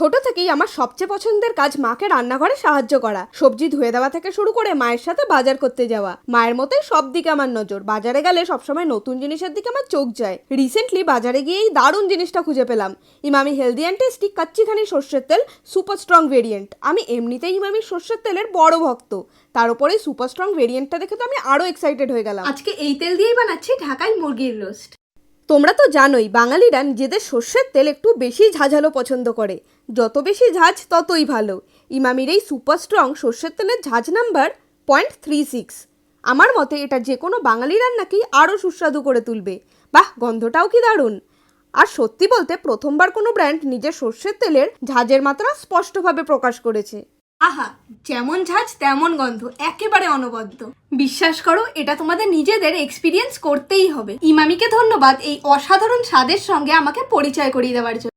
ছোট থেকেই আমার সবচেয়ে পছন্দের কাজ মাকে রান্নাঘরে সাহায্য করা। সবজি ধুয়ে দেওয়া থেকে শুরু করে মায়ের সাথে বাজার করতে যাওয়া। মায়ের মতোই সব দিকে আমার নজর। বাজারে গেলে সবসময় নতুন জিনিসের দিকে আমার চোখ যায়। রিসেন্টলি বাজারে গিয়েই দারুণ জিনিসটা খুঁজে পেলাম, ইমামি হেলদি অ্যান্ড টেস্টি কাচ্চিখানি সর্ষের তেল সুপার স্ট্রং ভেরিয়েন্ট। আমি এমনিতেই ইমামির সর্ষের তেলের বড় ভক্ত, তার উপরে সুপার স্ট্রং ভেরিয়েন্টটা দেখে তো আমি আরো এক্সাইটেড হয়ে গেলাম। আজকে এই তেল দিয়েই বানাচ্ছি ঢাকাই মুরগির রোস্ট। তোমরা তো জানোই বাঙালিরা নিজেদের সর্ষের তেল একটু বেশি ঝাঁঝালো পছন্দ করে। যত বেশি ঝাঁঝ ততই ভালো। ইমামির এই সুপার স্ট্রং সর্ষের তেলের ঝাঁঝ নাম্বার 0.36। আমার মতে এটা যে কোনো বাঙালি রান্নাকেই আরও সুস্বাদু করে তুলবে। বাহ, গন্ধটাও কি দারুণ। আর সত্যি বলতে প্রথমবার কোনো ব্র্যান্ড নিজের সর্ষের তেলের ঝাঁঝের মাত্রা স্পষ্টভাবে প্রকাশ করেছে। আহা, যেমন ঝাঁঝ তেমন গন্ধ, একেবারে অনবদ্য। বিশ্বাস করো, এটা তোমাদের নিজেদের এক্সপিরিয়েন্স করতেই হবে। ইমামিকে ধন্যবাদ এই অসাধারণ স্বাদের সঙ্গে আমাকে পরিচয় করিয়ে দেওয়ার জন্য।